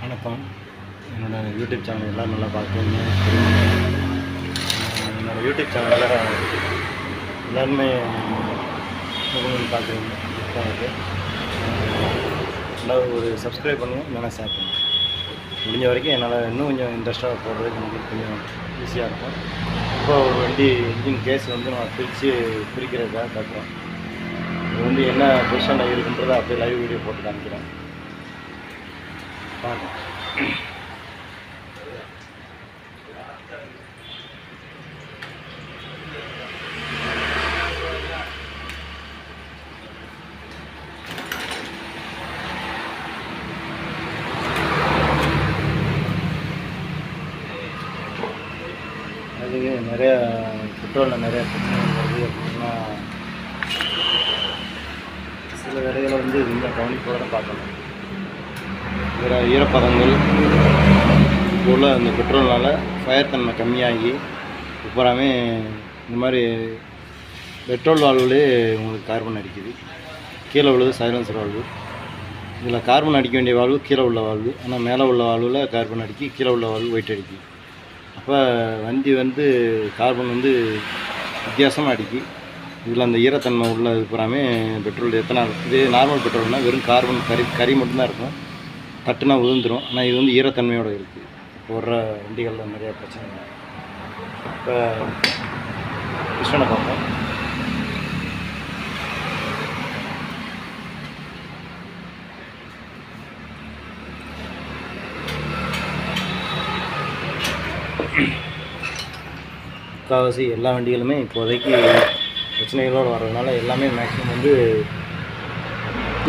வணக்கம். என்னோடய YouTube channel எல்லோரும் நல்லா பார்க்குறீங்க. என்னோடய யூடியூப் சேனலில் எல்லாருமே பார்க்குறீங்க. இருக்குது எல்லோரும் ஒரு சப்ஸ்கிரைப் பண்ணுங்கள், இல்லைன்னா ஷேர் பண்ணுங்கள். முடிஞ்ச வரைக்கும் என்னால் இன்னும் கொஞ்சம் இன்ட்ரெஸ்ட்டாக போடுறதுக்கு எனக்கு கொஞ்சம் ஈஸியாக இருக்கும். இப்போ ஒரு வண்டி இன்ஜின் கேஸ் நான் பிரிக்கிறதுக்காக காட்டுறேன். இது என்ன பொசிஷனில் இருக்குன்றதை அப்படியே லைவ் வீடியோ போட்டு காமிக்கிறேன். அதுக்கு நிறைய பெட்ரோலில் நிறைய பிரச்சனைகள் வருது அப்படின்னா சில வேலைகளை ரொம்ப கவனிப்போட பார்க்கணும். வேறு ஈரப்பதங்கள் உள்ள அந்த பெட்ரோல்னால் ஃபயர் தன்மை கம்மியாகி இப்போறாமே இந்த மாதிரி பெட்ரோல் வால்வுலே உங்களுக்கு கார்பன் அடிக்குது. கீழே உள்ளது சைலன்சர் வால்வு. இதில் கார்பன் அடிக்க வேண்டிய வால்வு கீழே உள்ள வால்வு, ஆனால் மேலே உள்ள வால்வில் கார்பன் அடிக்கி, கீழே உள்ள வால்வு வெயிட் அடிக்கி. அப்போ வண்டி கார்பன் வித்தியாசமாக அடிக்கி. இதில் அந்த ஈரத்தன்மை உள்ள இது பூராமே பெட்ரோல் எத்தனால். இதே நார்மல் பெட்ரோல்னால் வெறும் கார்பன் கறி மட்டும்தான் இருக்கும், தட்டுனா உதிர்ந்துடும். ஆனால் இது ஈரத்தன்மையோடு இருக்குது. இப்போ வர்ற வண்டிகளில் நிறையா பிரச்சனை. இப்போ கிருஷ்ணனை பார்ப்போம். முக்கால்வாசி எல்லா வண்டிகளுமே இப்போதைக்கு பிரச்சனைகளோடு வர்றதுனால எல்லாமே மேக்ஸிமம்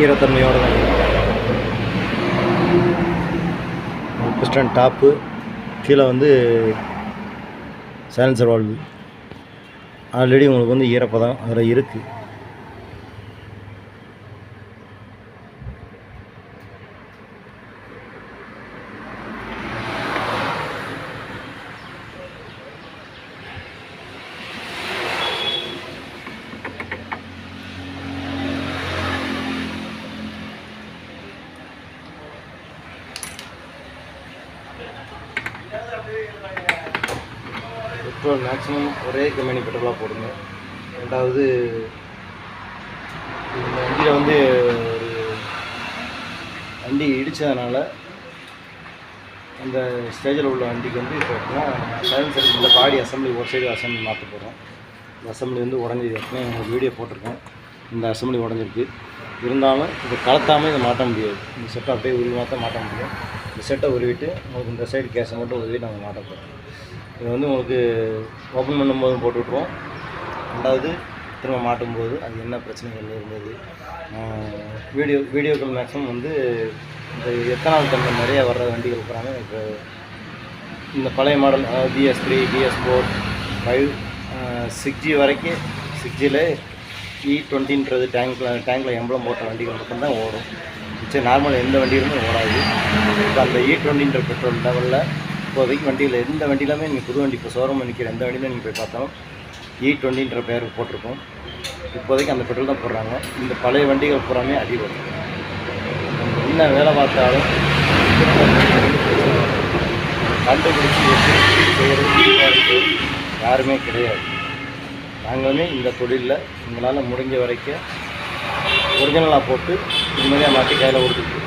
ஈரத்தன்மையோடு தான் இருக்குது. பிஸ்டன் டாப்பு, கீழே சைலன்சர் வால்வு ஆல்ரெடி உங்களுக்கு ஈரப்பதம் அதில் இருக்குது. பெட்ரோல் மேக்ஸிமம் ஒரே கம்பெனி பெட்ரோலாக போடுங்க. ரெண்டாவது இந்த வண்டியில் ஒரு வண்டி இடித்ததுனால அந்த ஸ்டேஜில் உள்ள வண்டிக்கு இப்போ சைலன்சர் இந்த பாடி அசம்பிளி ஒரு சைடு அசம்பிளி மாற்ற போகிறோம். இந்த அசம்பிளி உடஞ்சி ஏற்கனவே உங்களுக்கு வீடியோ போட்டிருக்கேன். இந்த அசம்பிளி உடஞ்சிருக்கு. இருந்தாலும் இதை கலத்தாமல் இதை மாட்ட முடியாது. இந்த செட்டை அப்படியே உருவி மாட்ட முடியும். இந்த செட்டை உருவிட்டு உங்களுக்கு இந்த சைடு கேஸை மட்டும் உருவி நாங்கள் மாட்ட போகிறோம். இது உங்களுக்கு ஓப்பன் பண்ணும்போது போட்டு விட்ருவோம். ரெண்டாவது திரும்ப மாட்டும்போது அது என்ன பிரச்சனைகள் இருந்தது. வீடியோக்கள் மேக்ஸிமம் இந்த எத்தனால் தன்மை நிறையா வர்ற வண்டிகள் போகிறாங்க. இப்போ இந்த பழைய மாடல் BS3, BS4, 5, 6G வரைக்கும் 6Gயில் E20ன்றது டேங்கில் எம்பளம் போட்ட வண்டிகள் மட்டும்தான் ஓடும். சரி, நார்மல் எந்த வண்டிகளுமே ஓடாது. இப்போ அந்த E20ன்ற பெட்ரோல் லெவலில் இப்போதைக்கு வண்டியில் எந்த வண்டியிலுமே நீங்கள் புது வண்டி இப்போ ஷோரூம் நிற்கிற எந்த வண்டியிலும் நீங்கள் போய் பார்த்தாலும் E20ன்ற பேர் போட்டிருக்கோம். இப்போதைக்கு அந்த பெட்ரோல் தான் போடுறாங்க. இந்த பழைய வண்டிகள் பூராமே அடி வரும். என்ன வேலை பார்த்தாலும் கண்டுபிடிச்சி செய்கிறது யாருமே கிடையாது. நாங்களுமே இந்த தொழிலில் எங்களால் முடிஞ்ச வரைக்கும் ஒரிஜினலாக போட்டு நிம்மதியாக மாட்டி கையில் கொடுத்துட்டு